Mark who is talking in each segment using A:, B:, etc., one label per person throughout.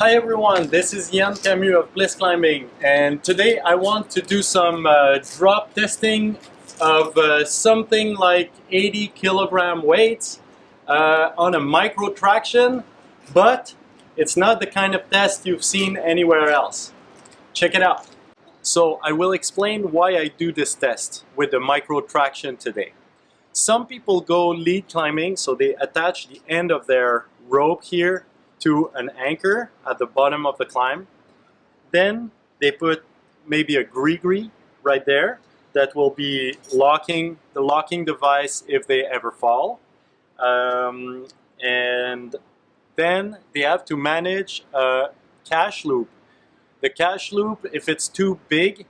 A: Hi everyone, this is Yann Camus of Bliss Climbing, and today I want to do some drop testing of something like 80 kilogram weights on a Micro Traxion, but it's not the kind of test you've seen anywhere else. Check it out. So I will explain why I do this test with the Micro Traxion today. Some people go lead climbing, so they attach the end of their rope here to an anchor at the bottom of the climb. Then they put maybe a gree right there that will be the locking device if they ever fall. And then they have to manage a cache loop. The cache loop, if it's too big,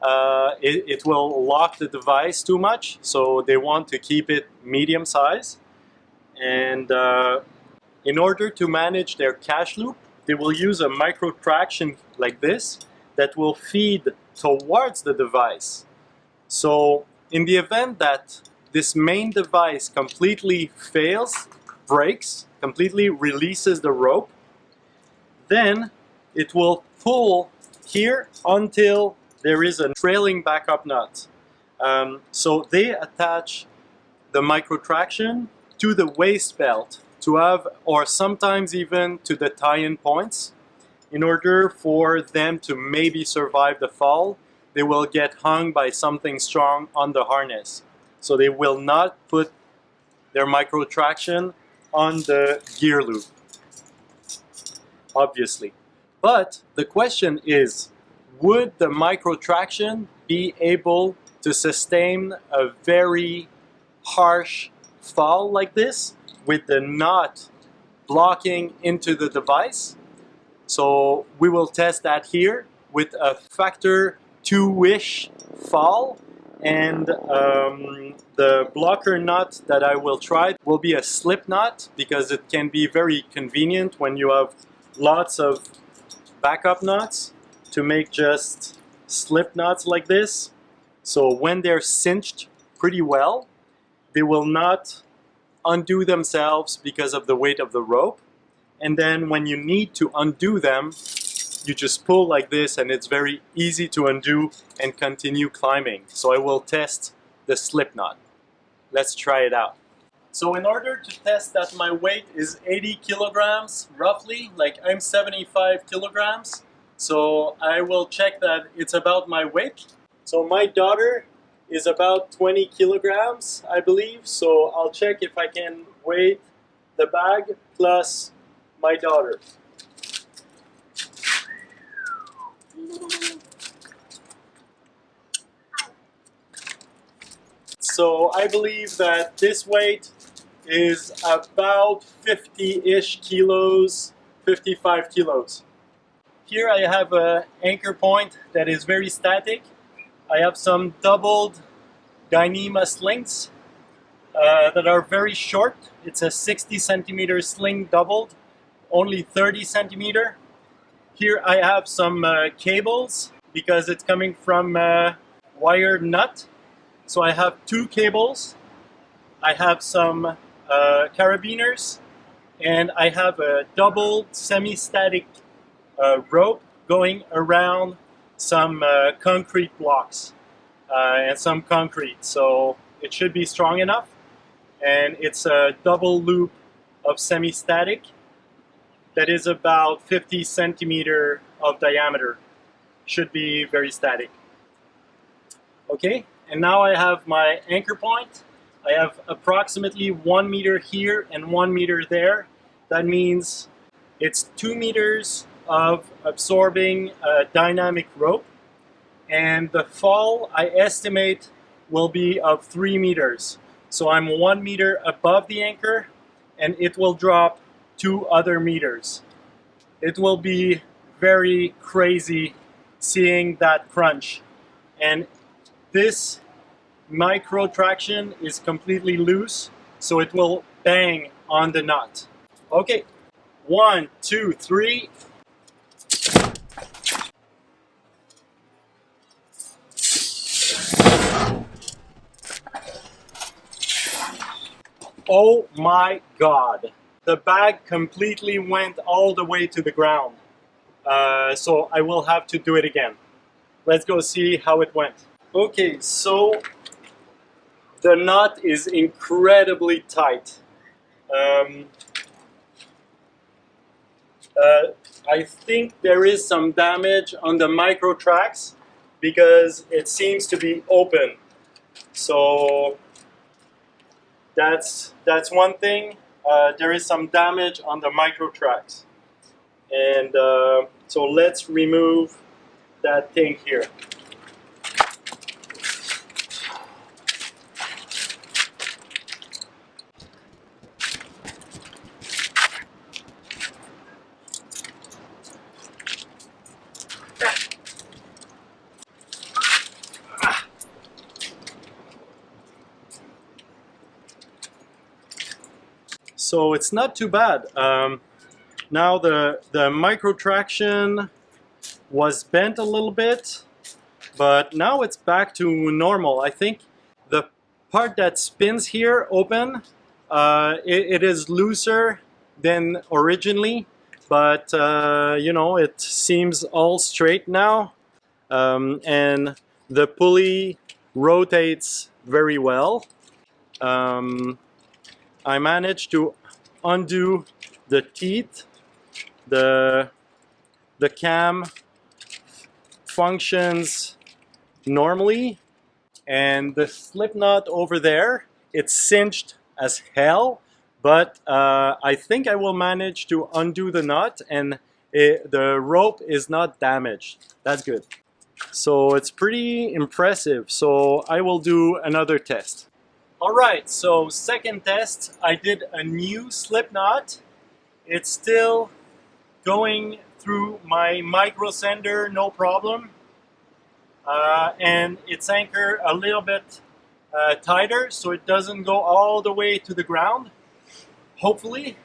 A: it will lock the device too much, so they want to keep it medium size. And in order to manage their cache loop, they will use a Micro Traxion like this that will feed towards the device. So in the event that this main device completely fails, breaks, completely releases the rope, then it will pull here until there is a trailing backup nut. So they attach the Micro Traxion to the waist belt to have, or sometimes even to the tie-in points. In order for them to maybe survive the fall, they will get hung by something strong on the harness. So they will not put their Micro Traxion on the gear loop, obviously. But the question is, would the Micro Traxion be able to sustain a very harsh fall like this with the knot blocking into the device? So we will test that here with a factor 2-ish fall, and the blocker nut that I will try will be a slip knot, because it can be very convenient when you have lots of backup nuts to make just slip knots like this. So when they're cinched pretty well, they will not undo themselves because of the weight of the rope. And then when you need to undo them, you just pull like this, and it's very easy to undo and continue climbing. So I will test the slip knot. Let's try it out. So in order to test that my weight is 80 kilograms, roughly, like I'm 75 kilograms, so I will check that it's about my weight. So my daughter is about 20 kilograms, I believe, so I'll check if I can weigh the bag plus my daughter. So I believe that this weight is about 50-ish kilos, 55 kilos. Here I have an anchor point that is very static. I have some doubled Dyneema slings that are very short. It's a 60 centimeter sling doubled, only 30 centimeter. Here I have some cables because it's coming from a wired nut. So I have 2 cables. I have some carabiners, and I have a double semi-static rope going around some concrete blocks and some concrete, so it should be strong enough. And it's a double loop of semi-static that is about 50 centimeter of diameter. Should be very static. Okay, and now I have my anchor point. I have approximately 1 meter here and 1 meter there. That means it's 2 meters of absorbing dynamic rope, and the fall I estimate will be of 3 meters. So I'm 1 meter above the anchor, and it will drop 2 other meters. It will be very crazy seeing that crunch. And this Micro Traxion is completely loose, so it will bang on the nut. Okay, 1, 2, 3. Oh my God. The bag completely went all the way to the ground. so I will have to do it again. Let's go see how it went. Okay, so the knot is incredibly tight. I think there is some damage on the Micro Trax because it seems to be open. So that's one thing. There is some damage on the Micro Trax. And so let's remove that thing here. So it's not too bad. Now the Micro Traxion was bent a little bit, but now it's back to normal. I think the part that spins here open, it is looser than originally, but you know, it seems all straight now, and the pulley rotates very well. I managed to undo the teeth. The cam functions normally, and the slip knot over there, it's cinched as hell, but I think I will manage to undo the knot, and the rope is not damaged. That's good. So it's pretty impressive. So I will do another test. Alright, so second test, I did a new slip knot. It's still going through my micro sender, no problem. And it's anchored a little bit tighter, so it doesn't go all the way to the ground, hopefully.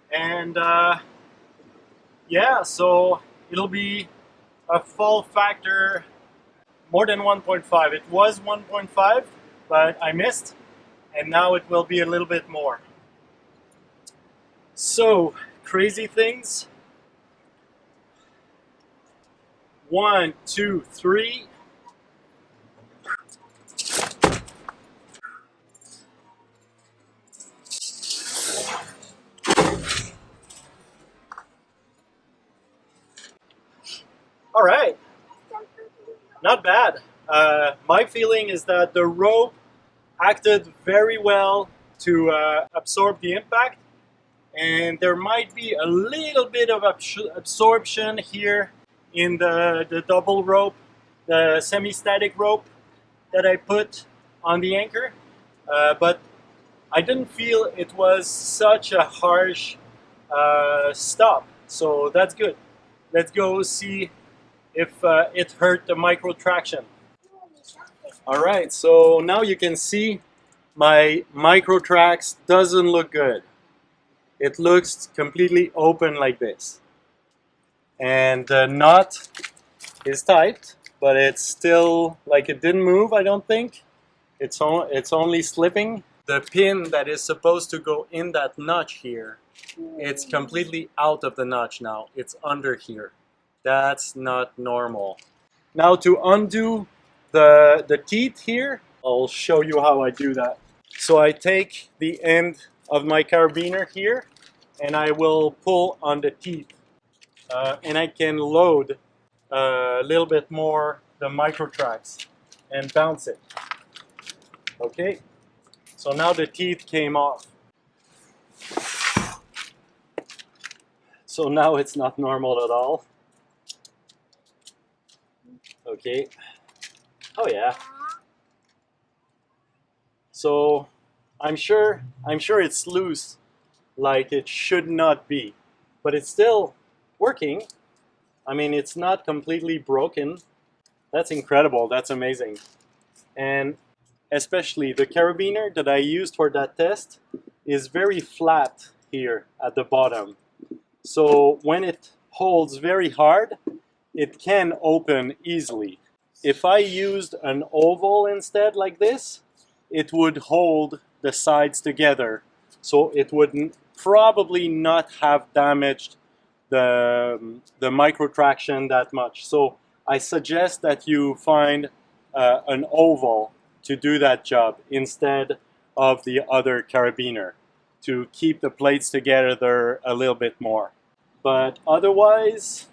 A: And yeah, so it'll be a fall factor more than 1.5. It was 1.5. But I missed, and now it will be a little bit more. So, crazy things. 1, 2, 3. All right, not bad. My feeling is that the rope acted very well to absorb the impact, and there might be a little bit of absorption here in the double rope, the semi-static rope that I put on the anchor, but I didn't feel it was such a harsh stop, so that's good. Let's go see if it hurt the Micro Traxion. Alright, so now you can see my Micro Trax doesn't look good. It looks completely open like this. And the knot is tight, but it's still, like, it didn't move, I don't think. It's only slipping. The pin that is supposed to go in that notch here, it's completely out of the notch now. It's under here. That's not normal. Now to undo the teeth here, I'll show you how I do that. So I take the end of my carabiner here, and I will pull on the teeth. And I can load a little bit more the Micro Trax and bounce it. Okay, so now the teeth came off. So now it's not normal at all. Okay. Oh yeah. So I'm sure it's loose, like it should not be, but it's still working. I mean, it's not completely broken. That's incredible. That's amazing. And especially the carabiner that I used for that test is very flat here at the bottom. So when it holds very hard, it can open easily. If I used an oval instead like this, it would hold the sides together. So it would probably not have damaged the Micro Traxion that much. So I suggest that you find an oval to do that job instead of the other carabiner to keep the plates together a little bit more. But otherwise,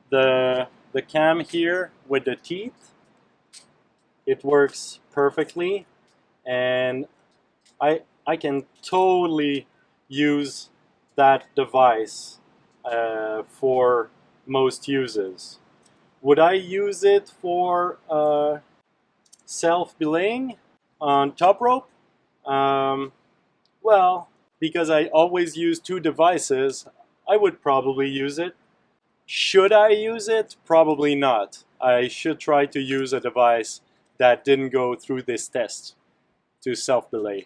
A: the cam here with the teeth, it works perfectly, and I can totally use that device for most uses. Would I use it for self-belaying on top rope? Well, because I always use two devices, I would probably use it. Should I use it? Probably not. I should try to use a device that didn't go through this test to self-belay.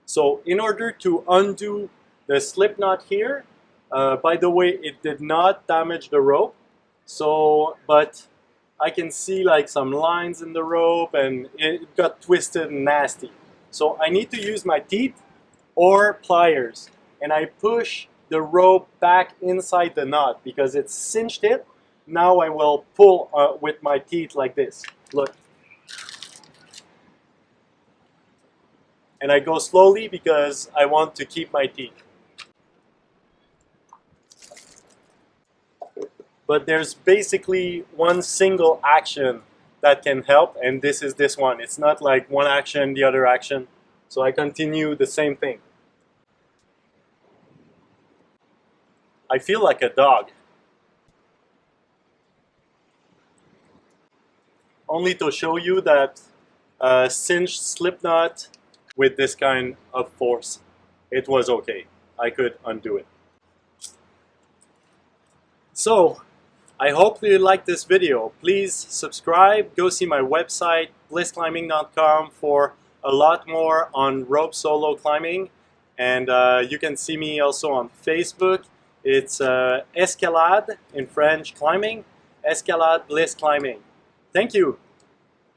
A: So in order to undo the slip knot here, by the way, it did not damage the rope. So, but I can see like some lines in the rope and it got twisted and nasty. So I need to use my teeth or pliers, and I push the rope back inside the knot because it cinched it. Now I will pull with my teeth like this. Look. And I go slowly because I want to keep my teeth. But there's basically one single action that can help, and this is this one. It's not like one action, the other action. So I continue the same thing. I feel like a dog. Only to show you that cinched slip knot with this kind of force, it was okay. I could undo it. So, I hope you liked this video. Please subscribe, go see my website, blissclimbing.com, for a lot more on rope solo climbing. And you can see me also on Facebook. It's Escalade, in French, climbing, Escalade Bliss Climbing. Thank you.